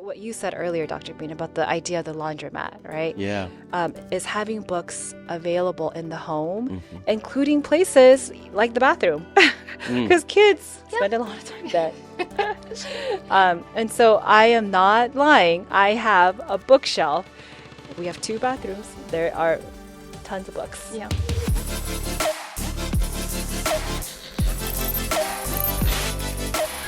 What you said earlier, Dr. Bean, about the idea of the laundromat, right? Yeah. Is having books available in the home, Mm-hmm. including places like the bathroom, Mm. because kids spend a lot of time there. And so I am not lying. I have a bookshelf. We have 2 bathrooms. There are tons of books. Yeah.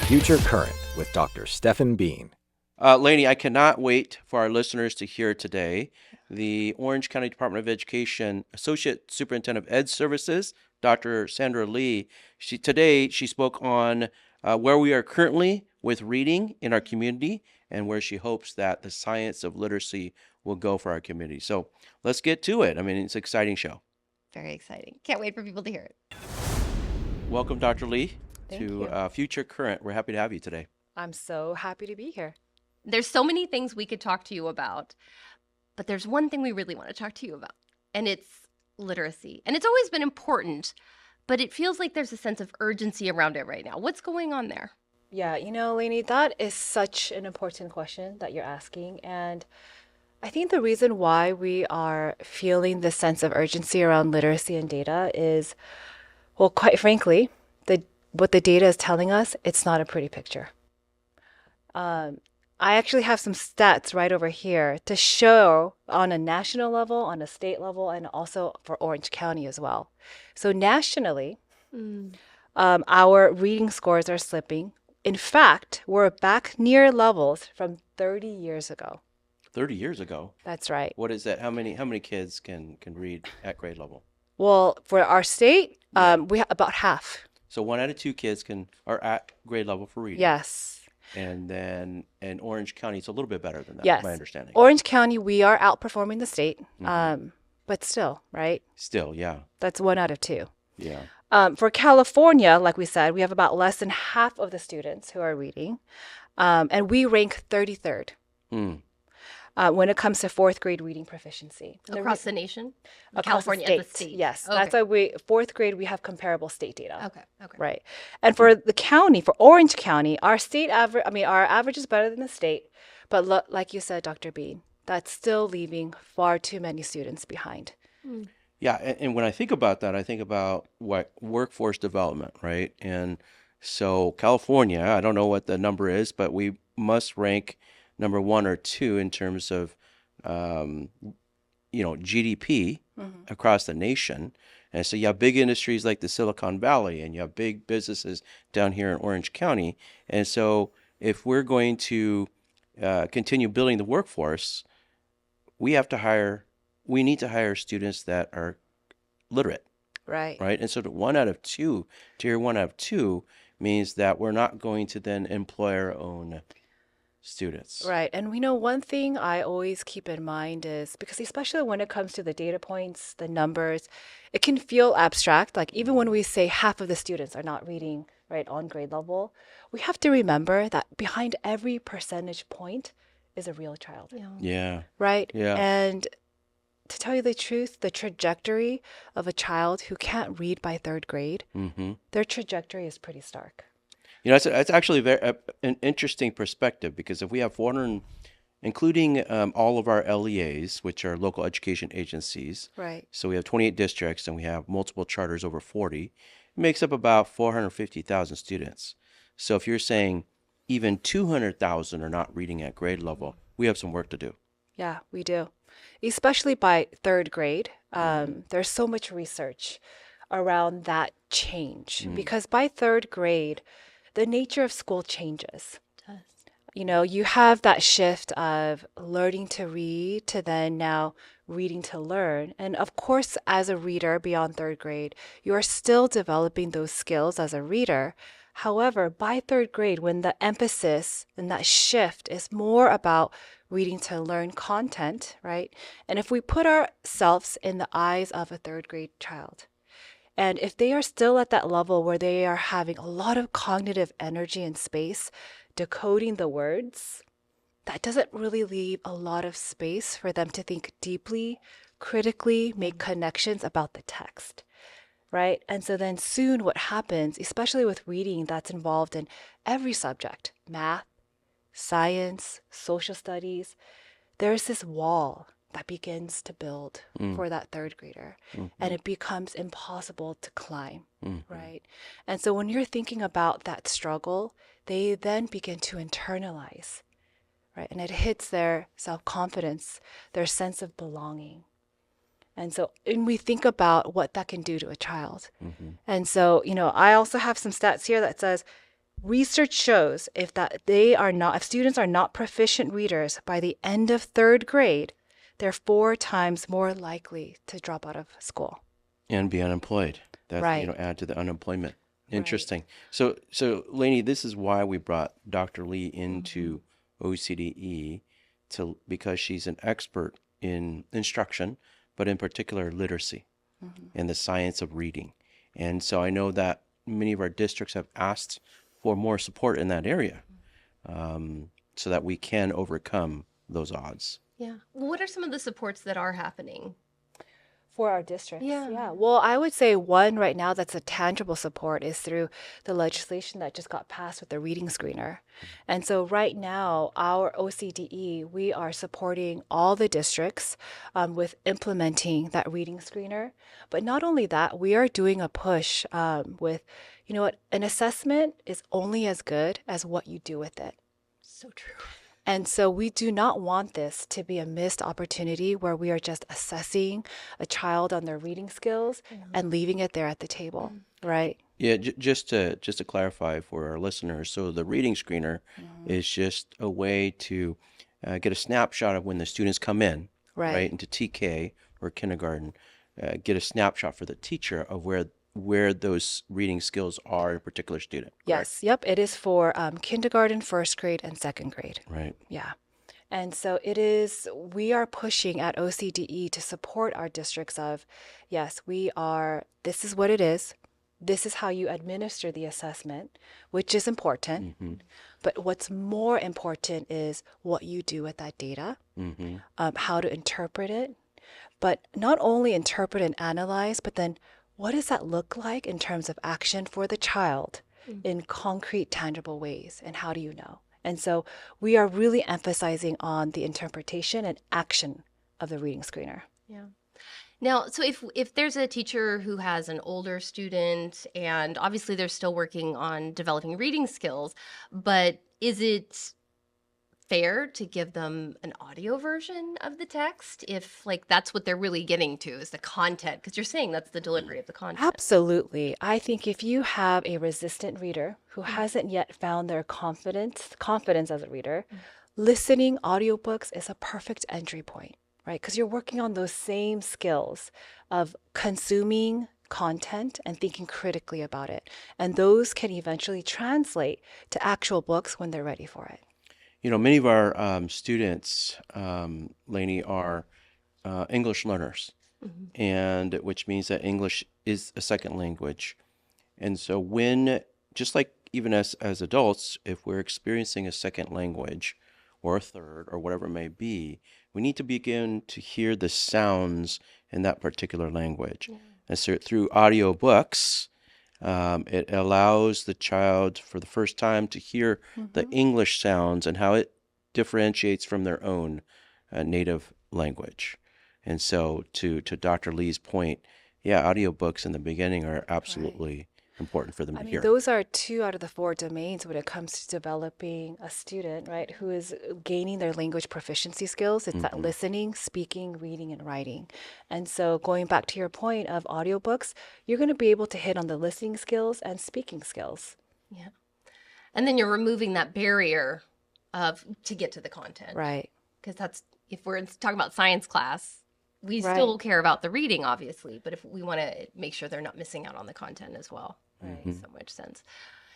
Future Current with Dr. Stephen Bean. Lainey, I cannot wait for our listeners to hear today the Orange County Department of Education Associate Superintendent of Ed Services, Dr. Sandra Lee. Today she spoke on where we are currently with reading in our community and where she hopes that the science of literacy will go for our community. So let's get to it. I mean, it's an exciting show. Very exciting. Can't wait for people to hear it. Welcome, Dr. Lee, Thank to you. Future Current. We're happy to have you today. I'm so happy to be here. There's so many things we could talk to you about, but there's one thing we really want to talk to you about, and it's literacy. And it's always been important, but it feels like there's a sense of urgency around it right now. What's going on there? Yeah, Lainey, that is such an important question that you're asking. And I think the reason why we are feeling this sense of urgency around literacy and data is, well, quite frankly, what the data is telling us, it's not a pretty picture. I actually have some stats right over here to show on a national level, on a state level, and also for Orange County as well. So nationally, our reading scores are slipping. In fact, we're back near levels from 30 years ago. 30 years ago. That's right. What is that? How many kids can read at grade level? Well, for our state, we have about half. So 1 out of 2 kids are at grade level for reading. Yes. And then in Orange County, it's a little bit better than that, Yes. my understanding. Orange County, we are outperforming the state, but still, right? Still, yeah. That's 1 out of 2. Yeah. For California, like we said, we have about less than half of the students who are reading, and we rank 33rd when it comes to 4th grade reading proficiency. Across the nation? Across California the as a state? Yes, Okay. that's why 4th grade, we have comparable state data. Okay. Right. And for the county, for Orange County, our state average, our average is better than the state, but like you said, Dr. Bean, that's still leaving far too many students behind. Yeah, and when I think about that, I think about what workforce development, right? And so California, I don't know what the number is, but we must rank number 1 or 2 in terms of, GDP across the nation. And so you have big industries like the Silicon Valley, and you have big businesses down here in Orange County. And so if we're going to continue building the workforce, we need to hire students that are literate. Right. Right. And so tier 1 out of 2 means that we're not going to then employ our own students. Right. And we know one thing I always keep in mind is because especially when it comes to the data points, the numbers, it can feel abstract. Like even when we say half of the students are not reading right on grade level, we have to remember that behind every percentage point is a real child. Yeah. Right. Yeah. And to tell you the truth, the trajectory of a child who can't read by 3rd grade, their trajectory is pretty stark. That's actually an interesting perspective, because if we have 400, including all of our LEAs, which are local education agencies. Right. So we have 28 districts and we have multiple charters over 40. It makes up about 450,000 students. So if you're saying even 200,000 are not reading at grade level, we have some work to do. Yeah, we do. Especially by 3rd grade. There's so much research around that change because by 3rd grade, the nature of school changes. It does. You have that shift of learning to read to then now reading to learn. And of course, as a reader beyond 3rd grade, you are still developing those skills as a reader. However, by 3rd grade, when the emphasis and that shift is more about reading to learn content, right? And if we put ourselves in the eyes of a 3rd grade child, and if they are still at that level where they are having a lot of cognitive energy and space decoding the words, that doesn't really leave a lot of space for them to think deeply, critically, make connections about the text, right? And so then soon what happens, especially with reading that's involved in every subject, math, science, social studies, there's this wall that begins to build for that third grader, and it becomes impossible to climb, right? And so when you're thinking about that struggle, they then begin to internalize, right? And it hits their self-confidence, their sense of belonging. And so, and we think about what that can do to a child. And so, I also have some stats here that says research shows if students are not proficient readers by the end of third grade, they're 4 times more likely to drop out of school. And be unemployed. That's, Right. add to the unemployment. Interesting. So Lainey, this is why we brought Dr. Lee into OCDE because she's an expert in instruction, but in particular literacy and the science of reading. And so I know that many of our districts have asked for more support in that area, so that we can overcome those odds. Yeah. Well, what are some of the supports that are happening? For our districts. Yeah. Well, I would say one right now that's a tangible support is through the legislation that just got passed with the reading screener. And so right now, our OCDE, we are supporting all the districts with implementing that reading screener. But not only that, we are doing a push with, an assessment is only as good as what you do with it. So true. And so we do not want this to be a missed opportunity where we are just assessing a child on their reading skills and leaving it there at the table, right? Yeah, just to clarify for our listeners, so the reading screener is just a way to get a snapshot of when the students come in, Right. into TK or kindergarten, get a snapshot for the teacher of where those reading skills are in a particular student. Yes. Yep. It is for kindergarten, first grade, and second grade. Right. Yeah. And so we are pushing at OCDE to support our districts of, yes, this is what it is. This is how you administer the assessment, which is important. But what's more important is what you do with that data, how to interpret it. But not only interpret and analyze, but then what does that look like in terms of action for the child in concrete, tangible ways? And how do you know? And so we are really emphasizing on the interpretation and action of the reading screener. Yeah. Now, so if there's a teacher who has an older student, and obviously they're still working on developing reading skills, but is it fair to give them an audio version of the text if that's what they're really getting to is the content? Because you're saying that's the delivery of the content. Absolutely. I think if you have a resistant reader who hasn't yet found their confidence as a reader, listening audiobooks is a perfect entry point, right? Because you're working on those same skills of consuming content and thinking critically about it. And those can eventually translate to actual books when they're ready for it. Many of our students, Lainey, are English learners, and which means that English is a second language. And so just like even as adults, if we're experiencing a second language or a third or whatever it may be, we need to begin to hear the sounds in that particular language. And so through audio books, it allows the child for the first time to hear the English sounds and how it differentiates from their own native language. And so to Dr. Lee's point, audiobooks in the beginning are absolutely important for them to hear. Those are 2 out of the 4 domains when it comes to developing a student, right, who is gaining their language proficiency skills. It's that listening, speaking, reading, and writing. And so going back to your point of audiobooks, you're going to be able to hit on the listening skills and speaking skills. Yeah. And then you're removing that barrier to get to the content. Right. Because if we're talking about science class, we still care about the reading, obviously, but if we want to make sure they're not missing out on the content as well. Right. So much sense.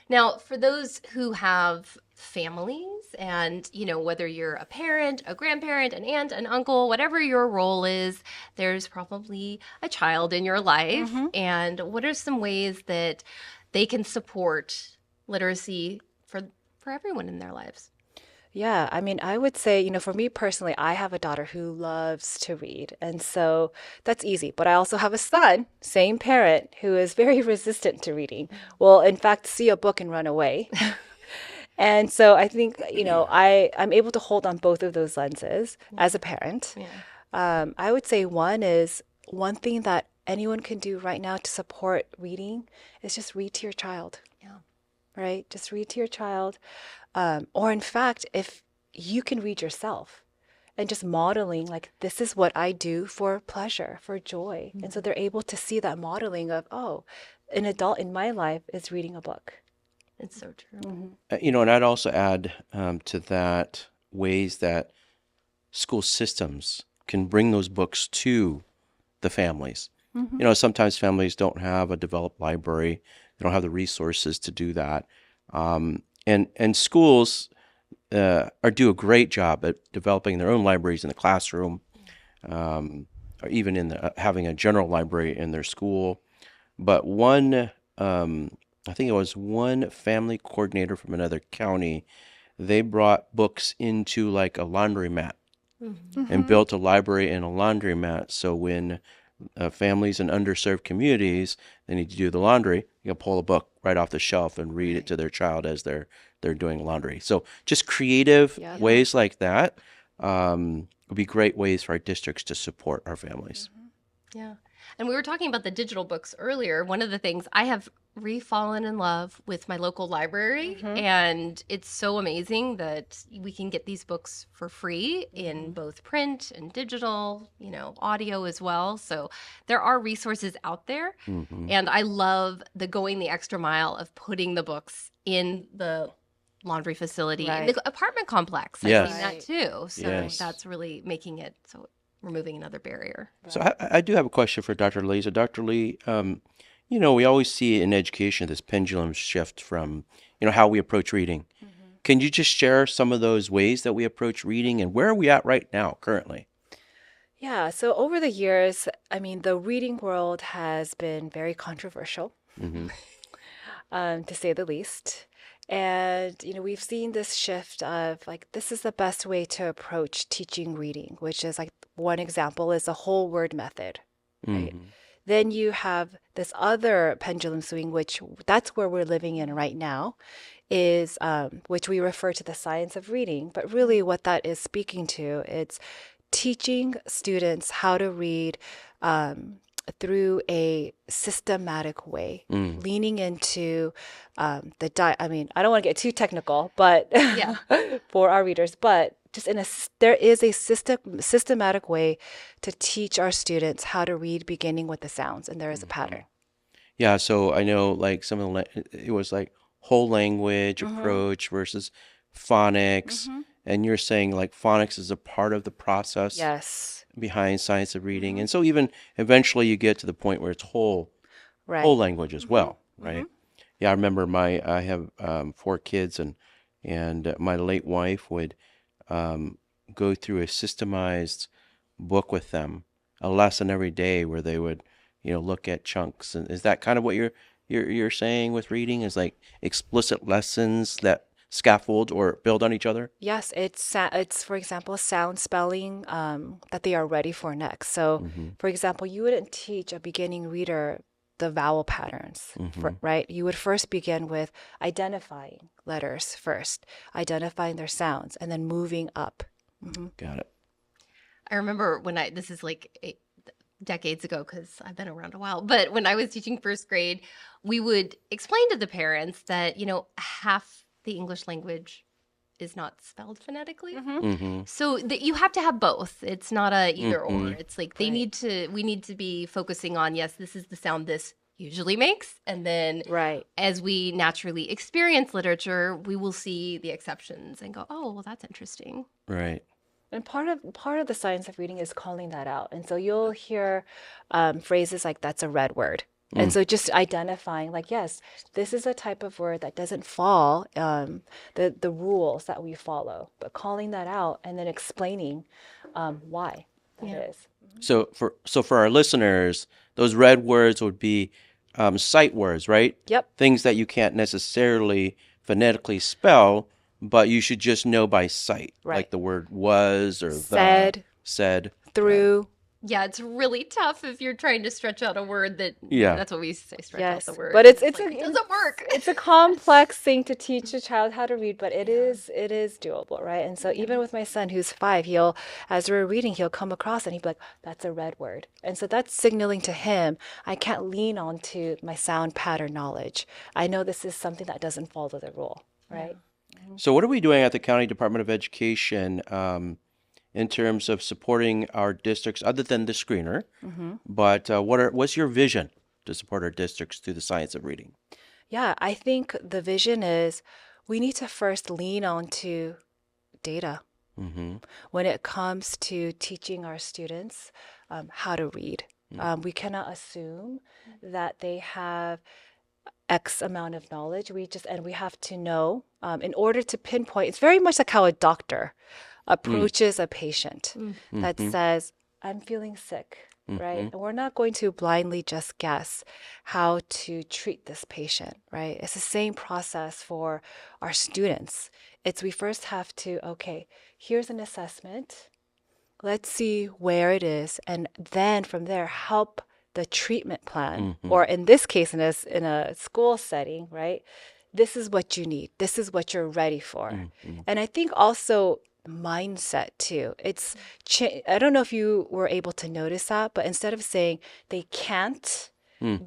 Now, for those who have families and, whether you're a parent, a grandparent, an aunt, an uncle, whatever your role is, there's probably a child in your life. And what are some ways that they can support literacy for everyone in their lives? Yeah, I would say, for me personally, I have a daughter who loves to read. And so that's easy. But I also have a son, same parent, who is very resistant to reading. Will, in fact, see a book and run away. And so I think, I'm able to hold on both of those lenses as a parent. I would say one thing that anyone can do right now to support reading is just read to your child. Right? Just read to your child. Or in fact, if you can read yourself and just modeling, like, this is what I do for pleasure, for joy. And so they're able to see that modeling of, oh, an adult in my life is reading a book. It's so true. And I'd also add to that ways that school systems can bring those books to the families. Sometimes families don't have a developed library. They don't have the resources to do that. And schools do a great job at developing their own libraries in the classroom, or even in having a general library in their school. But I think it was one family coordinator from another county, they brought books into like a laundromat and built a library in a laundromat. So when families in underserved communities, they need to do the laundry, you can pull a book right off the shelf and read it to their child as they're doing laundry. So just creative ways like that would be great ways for our districts to support our families. Yeah. And we were talking about the digital books earlier. One of the things, I have re-fallen in love with my local library, and it's so amazing that we can get these books for free in both print and digital, audio as well. So there are resources out there, and I love the going the extra mile of putting the books in the laundry facility, in the apartment complex. I've seen that too. So that's really making it so removing another barrier. So I do have a question for Dr. Lee. So Dr. Lee, we always see in education this pendulum shift from, how we approach reading. Can you just share some of those ways that we approach reading and where are we at right now currently? Yeah, so over the years, the reading world has been very controversial, to say the least. And, we've seen this shift of like, this is the best way to approach teaching reading, which is like one example is the whole word method, right? Then you have this other pendulum swing, which that's where we're living in right now, is which we refer to the science of reading. But really what that is speaking to, it's teaching students how to read through a systematic way, leaning into I don't want to get too technical, but for our readers, but just there is a systematic way to teach our students how to read, beginning with the sounds, and there is a pattern. Yeah, so I know like some of it was like whole language approach versus phonics, and you're saying like phonics is a part of the process behind science of reading, and so even eventually you get to the point where it's whole language as well, right? Yeah, I remember I have 4 kids, and my late wife would go through a systemized book with them, a lesson every day where they would, look at chunks. And is that kind of what you're saying with reading? Is like explicit lessons that scaffold or build on each other? Yes, it's for example, sound spelling that they are ready for next. So, for example, you wouldn't teach a beginning reader the vowel patterns, right? You would first begin with identifying letters first, identifying their sounds, and then moving up. Got it. I remember this is like decades ago because I've been around a while, but when I was teaching first grade, we would explain to the parents that, half the English language is not spelled phonetically. So that you have to have both. It's not a either or. It's like we need to be focusing on, yes, this is the sound this usually makes. And then as we naturally experience literature, we will see the exceptions and go, oh, well, that's interesting. Right. And part of the science of reading is calling that out. And so you'll hear phrases like, that's a red word. And so just identifying like, yes, this is a type of word that doesn't fall the rules that we follow, but calling that out and then explaining why that is. So for our listeners, those red words would be sight words, right? Yep. Things that you can't necessarily phonetically spell, but you should just know by sight, like the word was or said, said, through. Yeah, it's really tough if you're trying to stretch out a word that, Yeah. that's what we used to say, stretch out the Yes, word. but And it's it's like, it doesn't work. it's a complex thing to teach a child how to read, but it is doable, right? And so even with my son who's 5, he'll as we're reading, he'll come across and he'll be like, "That's a red word," and so that's signaling to him, I can't lean on to my sound pattern knowledge. I know this is something that doesn't follow the rule, right? So what are we doing at the County Department of Education in terms of supporting our districts other than the screener? But what's your vision to support our districts through the science of reading? Yeah, I think the vision is we need to first lean on to data Mm-hmm. when it comes to teaching our students how to read. We cannot assume that they have X amount of knowledge. We have to know in order to pinpoint. It's very much like how a doctor approaches a patient that Mm-hmm. says, "I'm feeling sick," right? And we're not going to blindly just guess how to treat this patient, right? It's the same process for our students. It's we first have to, okay, here's an assessment. Let's see where it is, and then from there, help the treatment plan. Mm-hmm. Or in this case, in a school setting, right? This is what you need. This is what you're ready for. Mm-hmm. And I think also mindset too. I don't know if you were able to notice that, but instead of saying they can't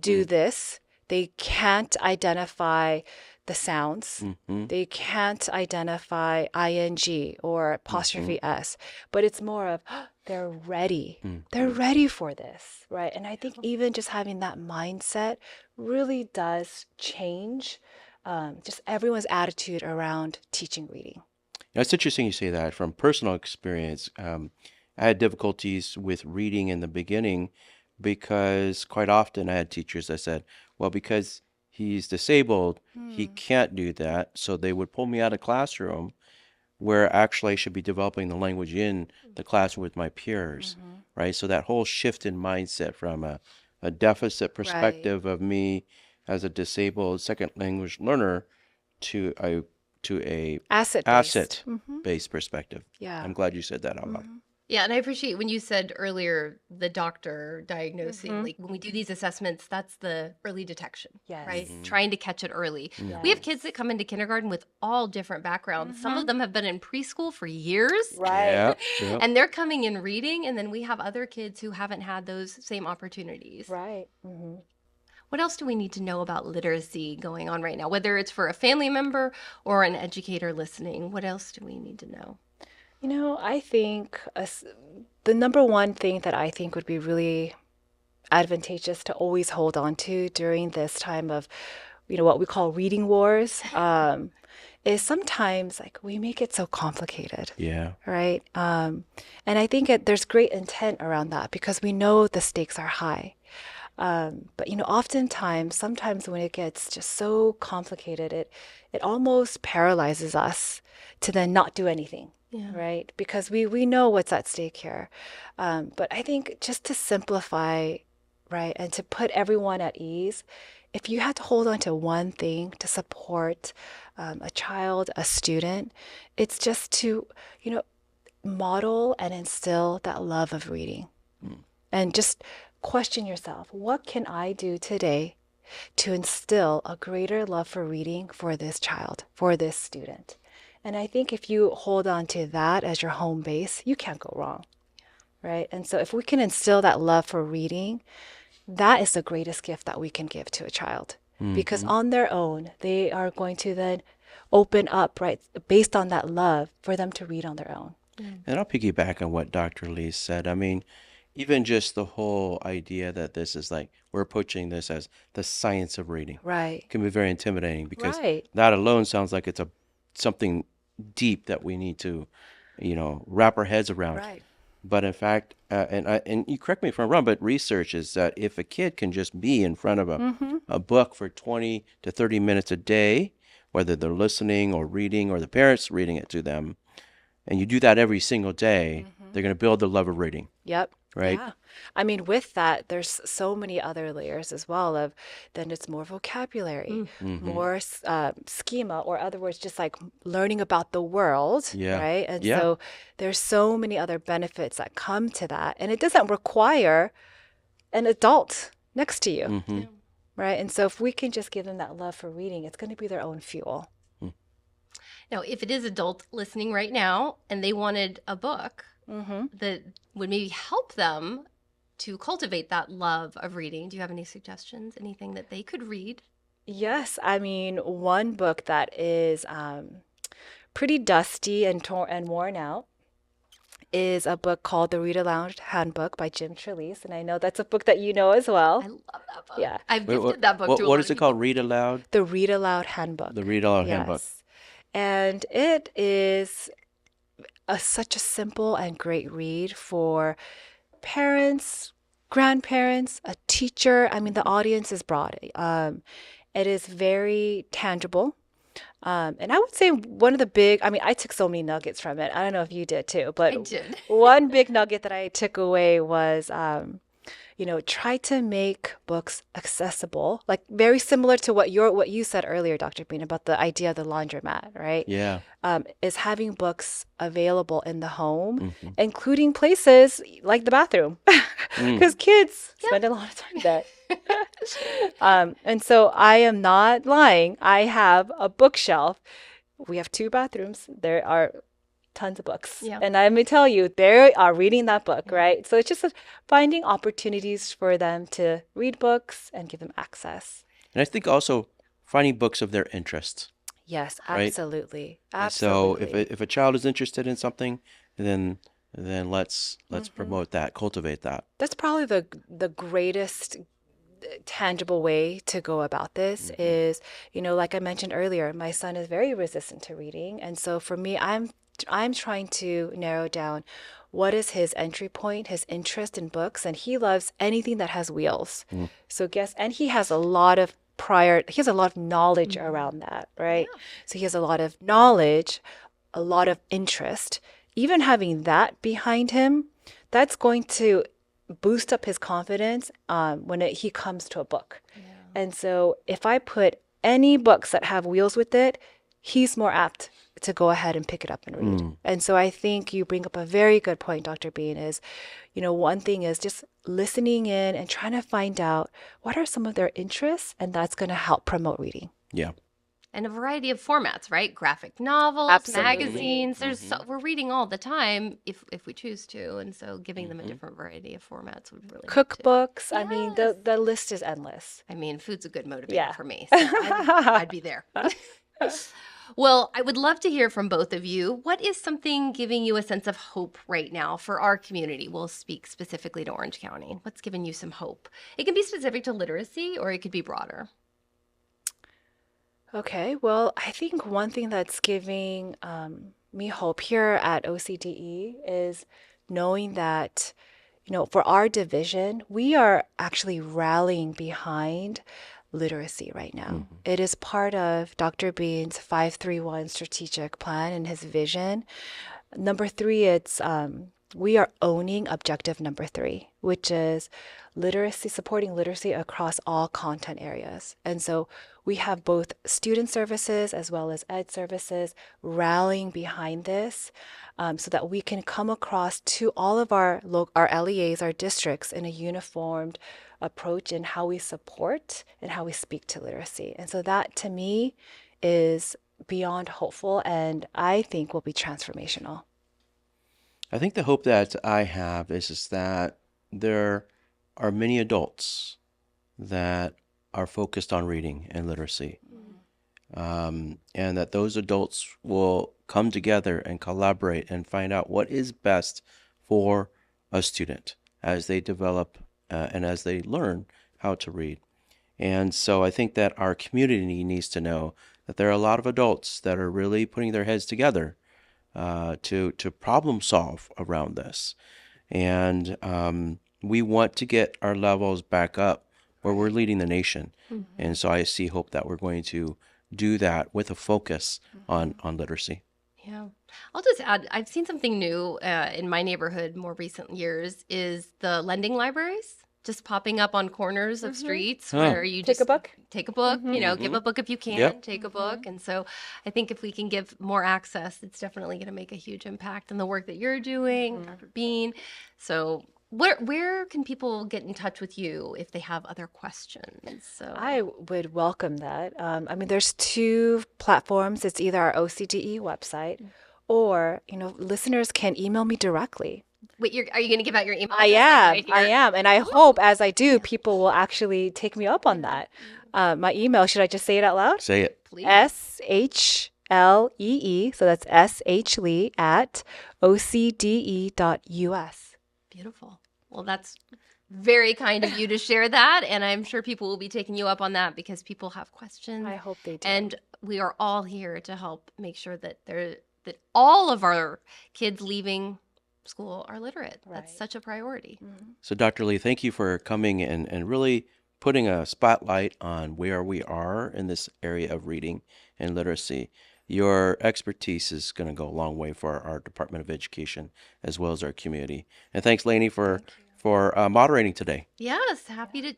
do this, they can't identify the sounds. Mm-hmm. They can't identify ing or apostrophe s, but it's more of they're ready. They're ready for this, right? And I think even just having that mindset really does change just everyone's attitude around teaching reading. Now, it's interesting you say that. From personal experience, I had difficulties with reading in the beginning because quite often I had teachers that said, well, because he's disabled, he can't do that. So they would pull me out of classroom where actually I should be developing the language in the classroom with my peers, right? So that whole shift in mindset from a deficit perspective of me as a disabled second language learner to a Asset based. asset-based perspective. Yeah. I'm glad you said that out loud. Yeah, and I appreciate when you said earlier the doctor diagnosing, like when we do these assessments, that's the early detection, Yes. right? Trying to catch it early. We have kids that come into kindergarten with all different backgrounds. Some of them have been in preschool for years. Right. Yeah, yeah. And they're coming in reading, and then we have other kids who haven't had those same opportunities. Right. What else do we need to know about literacy going on right now? Whether it's for a family member or an educator listening, what else do we need to know? You know, I think the number one thing that I think would be really advantageous to always hold on to during this time of, what we call reading wars, is sometimes like we make it so complicated. Yeah. Right. And I think there's great intent around that because we know the stakes are high. But oftentimes, sometimes when it gets just so complicated, it almost paralyzes us to then not do anything. Yeah. Right? Because we know what's at stake here. But I think just to simplify, right, and to put everyone at ease, if you had to hold on to one thing to support a child, a student, it's just to, model and instill that love of reading. And just question yourself, what can I do today to instill a greater love for reading for this child, for this student? And I think if you hold on to that as your home base, you can't go wrong, right? And so if we can instill that love for reading, that is the greatest gift that we can give to a child. Because on their own, they are going to then open up, right, based on that love for them to read on their own. And I'll piggyback on what Dr. Lee said. I mean, even just the whole idea that this is like, we're approaching this as the science of reading Right. can be very intimidating because Right. that alone sounds like it's something deep that we need to, wrap our heads around. Right. But in fact, and you correct me if I'm wrong, but research is that if a kid can just be in front of a book for 20 to 30 minutes a day, whether they're listening or reading or the parents reading it to them, and you do that every single day, they're going to build the love of reading. Yep. right? Yeah. I mean, with that, there's so many other layers as well of then it's more vocabulary, Mm-hmm. more schema, or other words, just like learning about the world, Yeah. right? And Yeah. so there's so many other benefits that come to that. And it doesn't require an adult next to you, Mm-hmm. Yeah. right? And so if we can just give them that love for reading, it's going to be their own fuel. Now, if it is adult listening right now and they wanted a book Mm-hmm. that would maybe help them to cultivate that love of reading, do you have any suggestions? Anything that they could read? Yes, I mean, one book that is pretty dusty and torn and worn out is a book called The Read Aloud Handbook by Jim Trelease, and I know that's a book that you know as I well. love that book. Yeah, I've Wait, gifted that book to a what lot is of it people. called? Read aloud? The Read Aloud Handbook. The Read Aloud Handbook. Yes, and it is such a simple and great read for parents, grandparents, a teacher. I mean, the audience is broad. It is very tangible. And I would say one of the big, I mean, I took so many nuggets from it. I don't know if you did too, I but did. one big nugget that I took away was, try to make books accessible, like very similar to what you said earlier, Dr. Bean, about the idea of the laundromat, right? Yeah. Is having books available in the home, Mm-hmm. including places like the bathroom, Mm. because kids spend a lot of time there. And so I am not lying. I have a bookshelf. We have two bathrooms. There are tons of books. Yeah. And I may tell you, they are reading that book, right? So it's just finding opportunities for them to read books and give them access. And I think also finding books of their interest. Yes, Right. absolutely. And so Absolutely. if a child is interested in something, then let's promote that, cultivate that. That's probably the greatest tangible way to go about this is, like I mentioned earlier, my son is very resistant to reading. And so for me, I'm trying to narrow down what is his entry point, his interest in books, and he loves anything that has wheels. So and he has a lot of knowledge around that, right? So he has a lot of knowledge, a lot of interest. Even having that behind him, that's going to boost up his confidence when he comes to a book. And so if I put any books that have wheels with it, he's more apt to go ahead and pick it up and read. And so I think you bring up a very good point, Dr. Bean, is, one thing is just listening in and trying to find out what are some of their interests, and that's going to help promote reading. Yeah. And a variety of formats, right? Graphic novels, Absolutely. magazines. We're reading all the time if we choose to, and so giving them a different variety of formats would really help too. Cookbooks, I mean, Yes. the list is endless. I mean, food's a good motivator Yeah. for me, so I'd be there. Well, I would love to hear from both of you. What is something giving you a sense of hope right now for our community? We'll speak specifically to Orange County. What's giving you some hope? It can be specific to literacy or it could be broader. Okay, well, I think one thing that's giving me hope here at OCDE is knowing that, for our division, we are actually rallying behind literacy right now. It is part of Dr. Bean's 531 strategic plan and his vision. Number 3, it's we are owning objective number 3, which is literacy, supporting literacy across all content areas. And so we have both student services as well as ed services rallying behind this so that we can come across to all of our LEAs, our districts, in a uniformed approach in how we support and how we speak to literacy. And so that to me is beyond hopeful and I think will be transformational. I think the hope that I have is that there are many adults that are focused on reading and literacy, and that those adults will come together and collaborate and find out what is best for a student as they develop and as they learn how to read. And so I think that our community needs to know that there are a lot of adults that are really putting their heads together to problem solve around this. And we want to get our levels back up where we're leading the nation. And so I see hope that we're going to do that with a focus on literacy. Yeah. I'll just add, I've seen something new in my neighborhood more recent years is the lending libraries just popping up on corners of streets where you Take a just book. take a book, give a book if you can, Yep. take a book. And so I think if we can give more access, it's definitely going to make a huge impact in the work that you're doing, Dr. Bean. So where can people get in touch with you if they have other questions? So I would welcome that. I mean, there's two platforms. It's either our OCDE website or, listeners can email me directly. wait, are you going to give out your email? I address, like, am. right I here? am. And I hope as I do, people will actually take me up on that. My email, should I just say it out loud? Say it. Please. SHLEE, so that's SHLEE at OCDE.us. Beautiful. Well, that's very kind of you to share that. And I'm sure people will be taking you up on that because people have questions. I hope they do. And we are all here to help make sure that that all of our kids leaving school are literate. That's Right. such a priority. So, Dr. Lee, thank you for coming and really putting a spotlight on where we are in this area of reading and literacy. Your expertise is going to go a long way for our Department of Education as well as our community. And thanks, Lainey, for moderating today. Yes, happy to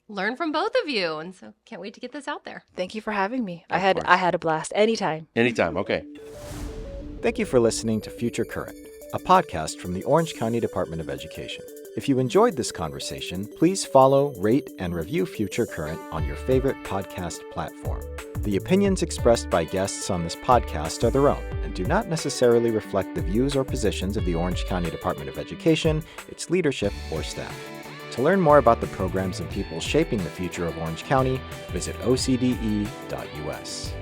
learn from both of you. And so can't wait to get this out there. Thank you for having me. Of I course. had a blast anytime. Anytime. Okay. Thank you for listening to Future Current, a podcast from the Orange County Department of Education. If you enjoyed this conversation, please follow, rate, and review Future Current on your favorite podcast platform. The opinions expressed by guests on this podcast are their own and do not necessarily reflect the views or positions of the Orange County Department of Education, its leadership, or staff. To learn more about the programs and people shaping the future of Orange County, visit ocde.us.